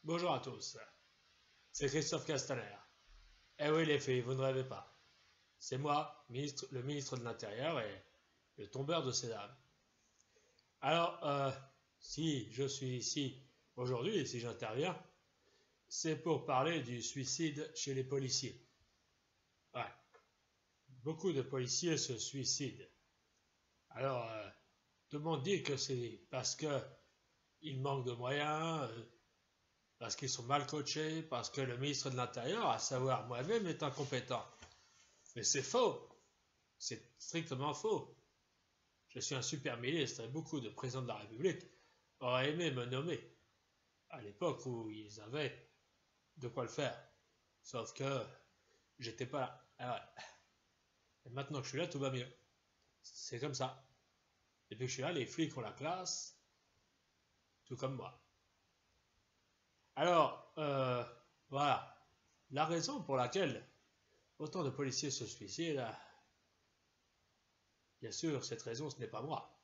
Bonjour à tous, c'est Christophe Castaner. Eh oui les filles, vous ne rêvez pas. C'est moi, le ministre de l'Intérieur et le tombeur de ces dames. Alors, si je suis ici aujourd'hui et si j'interviens, c'est pour parler du suicide chez les policiers. Ouais, beaucoup de policiers se suicident. Alors, tout le monde dit que c'est parce qu'ils manquent de moyens, parce qu'ils sont mal coachés, parce que le ministre de l'Intérieur, à savoir moi-même, est incompétent. Mais c'est faux. C'est strictement faux. Je suis un super ministre et beaucoup de présidents de la République auraient aimé me nommer à l'époque où ils avaient de quoi le faire. Sauf que j'étais pas là. Alors, et maintenant que je suis là, tout va mieux. C'est comme ça. Depuis que je suis là, les flics ont la classe, tout comme moi. Alors, voilà. La raison pour laquelle autant de policiers se suicident, bien sûr, cette raison, ce n'est pas moi.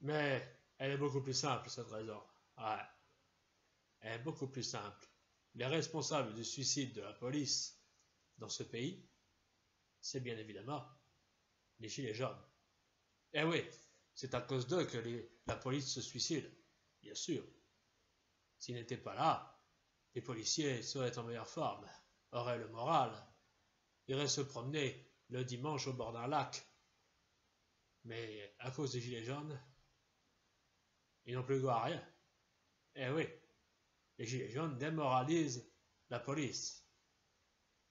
Mais elle est beaucoup plus simple, cette raison. Ouais. Elle est beaucoup plus simple. Les responsables du suicide de la police dans ce pays, c'est bien évidemment les gilets jaunes. Eh oui, c'est à cause d'eux que la police se suicide, bien sûr. S'ils n'étaient pas là, les policiers seraient en meilleure forme, auraient le moral, iraient se promener le dimanche au bord d'un lac. Mais à cause des gilets jaunes, ils n'ont plus droit à rien. Eh oui, les gilets jaunes démoralisent la police.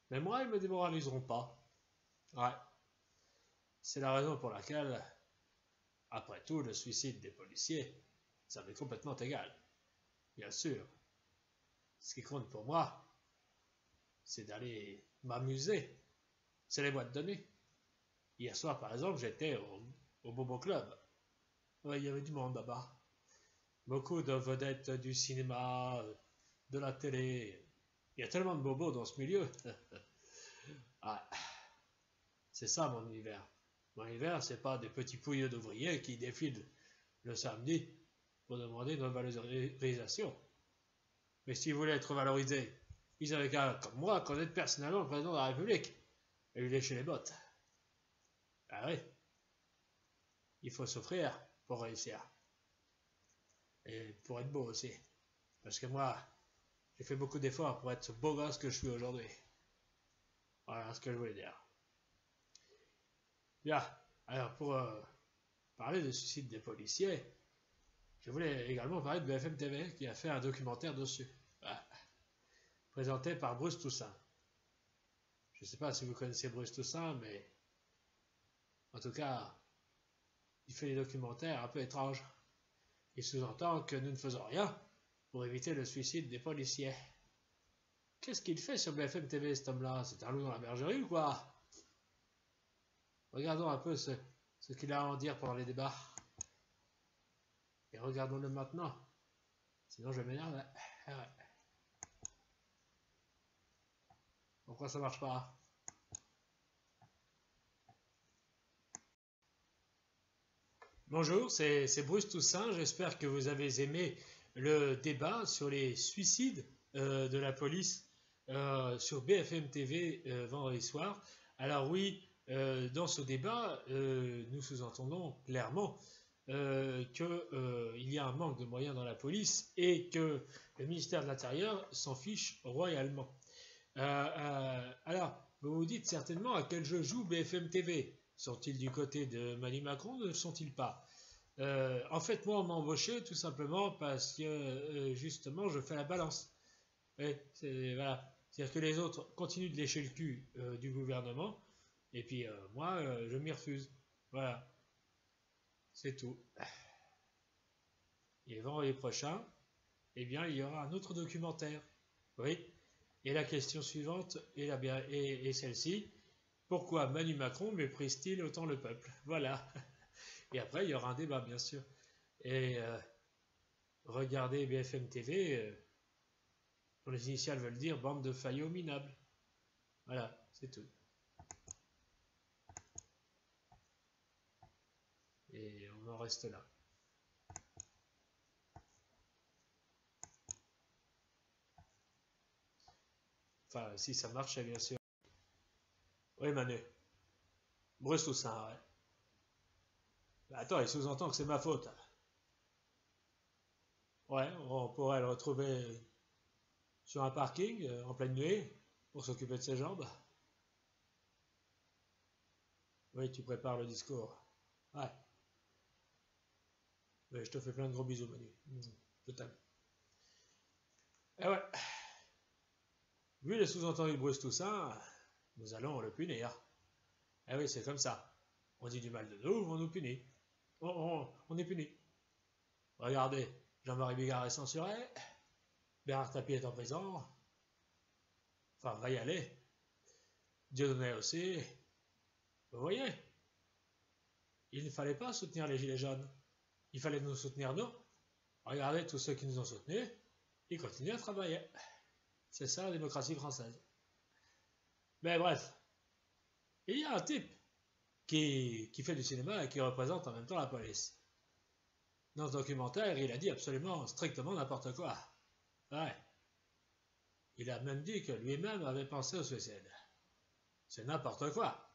Mais moi, ils ne me démoraliseront pas. Ouais. C'est la raison pour laquelle, après tout, le suicide des policiers, ça m'est complètement égal. Bien sûr. Ce qui compte pour moi, c'est d'aller m'amuser. C'est les boîtes de nuit. Hier soir, par exemple, j'étais au Bobo Club. Ouais, il y avait du monde là-bas. Beaucoup de vedettes du cinéma, de la télé. Il y a tellement de bobos dans ce milieu. Ah, c'est ça mon univers. Mon univers, c'est pas des petits pouilleux d'ouvriers qui défilent le samedi pour demander une revalorisation. Mais s'ils voulaient être valorisés, ils avaient qu'à, comme moi, connaître personnellement le président de la République et lui lécher les bottes. Ah oui, il faut souffrir pour réussir. Et pour être beau aussi. Parce que moi, j'ai fait beaucoup d'efforts pour être ce beau gosse que je suis aujourd'hui. Voilà ce que je voulais dire. Bien, alors pour parler du suicide des policiers, je voulais également parler de BFM TV qui a fait un documentaire dessus. Voilà. Présenté par Bruce Toussaint. Je ne sais pas si vous connaissez Bruce Toussaint, mais en tout cas, il fait des documentaires un peu étranges. Il sous-entend que nous ne faisons rien pour éviter le suicide des policiers. Qu'est-ce qu'il fait sur BFM TV, cet homme-là? C'est un loup dans la bergerie ou quoi? Regardons un peu ce qu'il a à en dire pendant les débats. Et regardons-le maintenant. Sinon, je m'énerve. Ah ouais. Pourquoi ça marche pas? Bonjour, c'est Bruce Toussaint. J'espère que vous avez aimé le débat sur les suicides de la police sur BFM TV vendredi soir. Alors oui, dans ce débat, nous sous-entendons clairement qu'il y a un manque de moyens dans la police et que le ministère de l'Intérieur s'en fiche royalement. Alors, vous vous dites certainement à quel jeu joue BFM TV. Sont-ils du côté de Manu Macron ou ne sont-ils pas? En fait, moi, on m'a embauché tout simplement parce que, justement, je fais la balance. Ouais, voilà. C'est-à-dire que les autres continuent de lécher le cul du gouvernement, et puis moi, je m'y refuse. Voilà, c'est tout. Et vendredi prochain, eh bien, il y aura un autre documentaire. Oui. Et la question suivante est celle-ci. Pourquoi Manu Macron méprise-t-il autant le peuple? Voilà. Et après, il y aura un débat, bien sûr. Et regardez BFM TV, dont les initiales veulent dire bande de faillots minables. Voilà, c'est tout. Et on en reste là. Enfin, si ça marchait, bien sûr. Oui, Manu. Bruce Toussaint, ouais. Bah, attends, il sous-entend que c'est ma faute. Ouais, on pourrait le retrouver sur un parking en pleine nuit pour s'occuper de ses jambes. Oui, tu prépares le discours. Ouais. Mais je te fais plein de gros bisous, Manu. Je t'aime. Eh ouais, vu les sous-entendus de Bruce Toussaint, nous allons le punir. Eh oui, c'est comme ça. On dit du mal de nous, on nous punit. On est puni. Regardez, Jean-Marie Bigard est censuré, Bernard Tapie est en prison, enfin, va y aller. Dieudonné aussi. Vous voyez, il ne fallait pas soutenir les Gilets jaunes. Il fallait nous soutenir, nous. Regardez, tous ceux qui nous ont soutenus, ils continuent à travailler. C'est ça la démocratie française. Mais bref, il y a un type qui fait du cinéma et qui représente en même temps la police. Dans ce documentaire, il a dit absolument, strictement n'importe quoi. Ouais. Il a même dit que lui-même avait pensé au suicide. C'est n'importe quoi.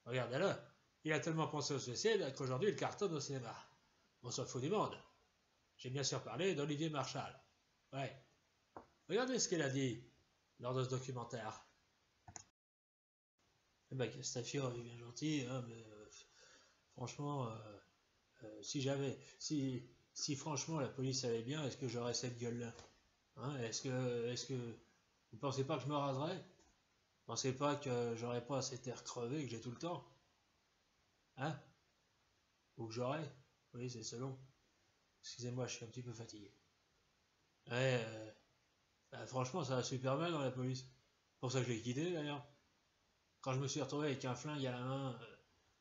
Regardez-le. Il a tellement pensé au suicide qu'aujourd'hui il cartonne au cinéma. On s'en fout du monde. J'ai bien sûr parlé d'Olivier Marchal. Ouais. Regardez ce qu'il a dit lors de ce documentaire. Eh ben, Castafiore est bien gentil, hein, mais franchement, si franchement la police allait bien, est-ce que j'aurais cette gueule-là, hein? Est-ce que vous pensez pas que je me raserais? Vous pensez pas que j'aurais pas cet air crevé que j'ai tout le temps, hein? Ou que j'aurais? Oui, c'est selon. Excusez-moi, je suis un petit peu fatigué. Ouais, franchement, ça va super mal dans la police. C'est pour ça que je l'ai quitté d'ailleurs. Quand je me suis retrouvé avec un flingue à la main,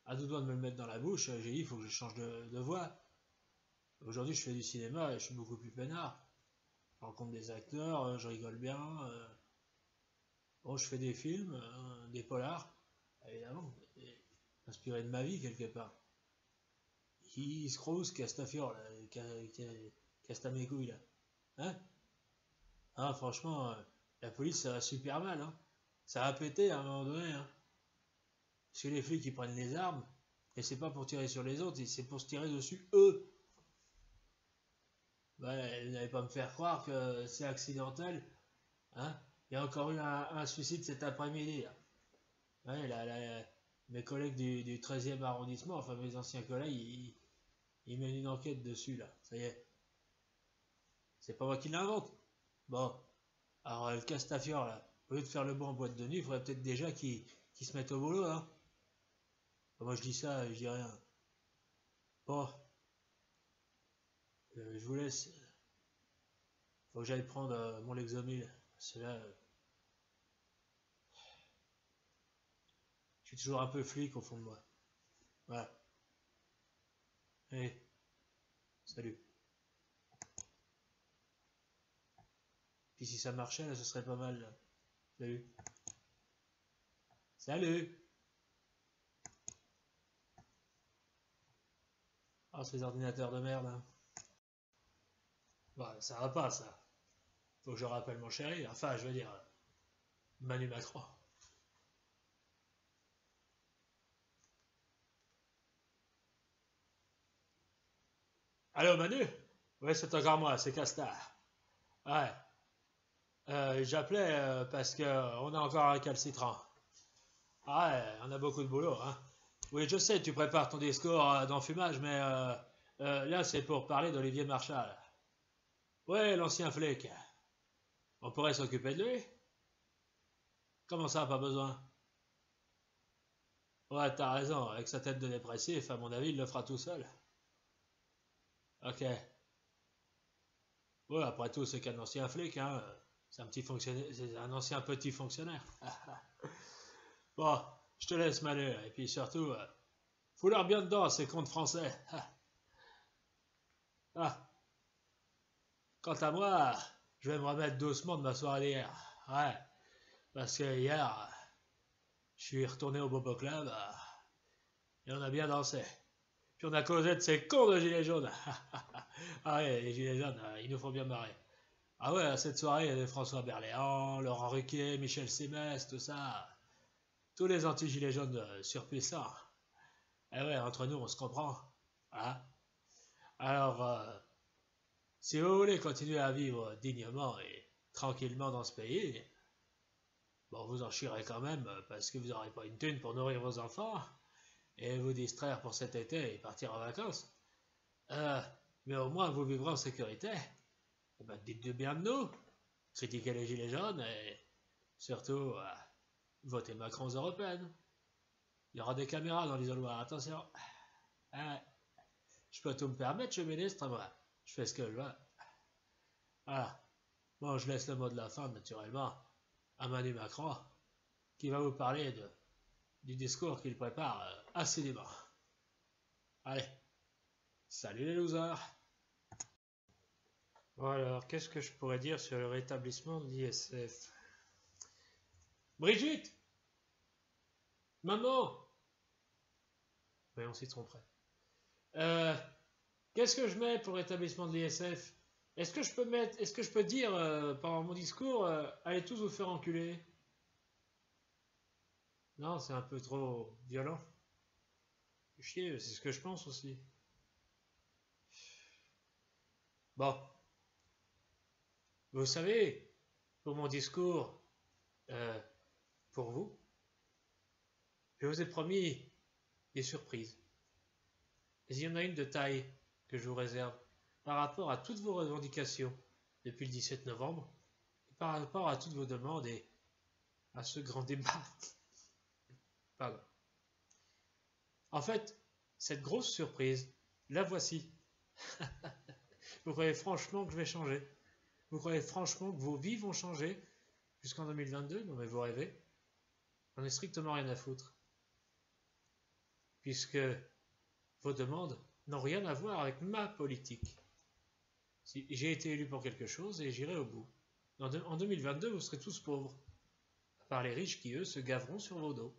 à deux doigts de me le mettre dans la bouche, j'ai dit il faut que je change de voie. Aujourd'hui, je fais du cinéma et je suis beaucoup plus peinard. Je rencontre des acteurs, je rigole bien. Bon, je fais des films, des polars, évidemment, inspiré de ma vie quelque part. Il se crouse, Castafiore, là, casse ta mes couilles là. Hein? Ah, franchement, la police ça va super mal, hein. Ça va péter à un moment donné, hein. Parce que les flics ils prennent les armes, et c'est pas pour tirer sur les autres, c'est pour se tirer dessus eux. Ouais, vous n'allez pas me faire croire que c'est accidentel, hein. Il y a encore eu un suicide cet après-midi, là. Ouais, mes collègues du 13e arrondissement, enfin mes anciens collègues, ils mènent une enquête dessus, là. Ça y est. C'est pas moi qui l'invente. Bon, alors le Castafiore, là, au lieu de faire le bon en boîte de nuit, il faudrait peut-être déjà qu'ils se mettent au boulot, hein. Moi je dis ça, je dis rien. Bon, je vous laisse. Faut que j'aille prendre mon Lexomil. Parce là, je suis toujours un peu flic au fond de moi. Voilà. Allez, salut. Puis si ça marchait, là, ce serait pas mal. Là. Salut. Salut. Ah, ces ordinateurs de merde. Hein. Bon, ça va pas, ça. Faut que je rappelle mon chéri. Enfin, je veux dire, Manu Macron. Allô, Manu? Ouais, c'est encore moi, c'est Castar. Ouais. J'appelais parce que on a encore un récalcitrant. Ah ouais, on a beaucoup de boulot, hein. Oui, je sais, tu prépares ton discours d'enfumage, mais là, c'est pour parler d'Olivier Marchal. Ouais, l'ancien flic. On pourrait s'occuper de lui? Comment ça, pas besoin? Ouais, t'as raison, avec sa tête de dépressif, à mon avis, il le fera tout seul. Ok. Ouais, après tout, c'est qu'un ancien flic, hein. C'est un petit fonctionnaire, c'est un ancien petit fonctionnaire. Bon, je te laisse, Manu, et puis surtout, fous-leur bien dedans, ces comptes français. Ah, quant à moi, je vais me remettre doucement de ma soirée d'hier. Ouais, parce que hier, je suis retourné au Bobo Club et on a bien dansé. Puis on a causé de ces cons de gilets jaunes. Ah ouais, les gilets jaunes, ils nous font bien marrer. Ah ouais, à cette soirée, il y avait François Berléand, Laurent Ruquier, Michel Simès, tout ça. Tous les anti-gilets jaunes surpuissants. Eh ouais, entre nous, on se comprend. Hein. Alors, si vous voulez continuer à vivre dignement et tranquillement dans ce pays, bon, vous en chierez quand même parce que vous n'aurez pas une thune pour nourrir vos enfants et vous distraire pour cet été et partir en vacances. Euh, mais au moins, vous vivrez en sécurité. Eh ben, dites du bien de nous, critiquez les gilets jaunes et surtout, votez Macron aux européennes. Il y aura des caméras dans l'isoloir, attention. Ah, je peux tout me permettre, je suis ministre, moi. Je fais ce que je veux. Voilà. Bon, je laisse le mot de la fin, naturellement, à Manu Macron, qui va vous parler du discours qu'il prépare assidûment. Allez, salut les losers. Bon alors, qu'est-ce que je pourrais dire sur le rétablissement de l'ISF? Brigitte! Maman! Oui, on s'y tromperait. Qu'est-ce que je mets pour le rétablissement de l'ISF? Est-ce que je peux dire pendant mon discours, allez tous vous faire enculer? Non, c'est un peu trop violent. Chier, c'est ce que je pense aussi. Bon, vous savez, pour mon discours, euh, pour vous, je vous ai promis des surprises. Mais il y en a une de taille que je vous réserve par rapport à toutes vos revendications depuis le 17 novembre et par rapport à toutes vos demandes et à ce grand débat. Pardon. En fait, cette grosse surprise, la voici. Vous croyez franchement que je vais changer? Vous croyez franchement que vos vies vont changer jusqu'en 2022? Non mais vous rêvez. J'en ai strictement rien à foutre. Puisque vos demandes n'ont rien à voir avec ma politique. Si j'ai été élu pour quelque chose et j'irai au bout. En 2022, vous serez tous pauvres. À part les riches qui, eux, se gaveront sur vos dos.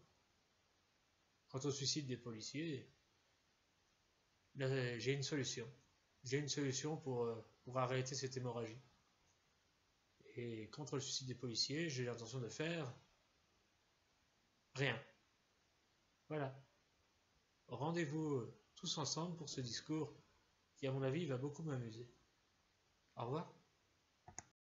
Quant au suicide des policiers, là, j'ai une solution. J'ai une solution pour arrêter cette hémorragie. Et contre le suicide des policiers, j'ai l'intention de faire rien. Voilà. Rendez-vous tous ensemble pour ce discours qui, à mon avis, va beaucoup m'amuser. Au revoir.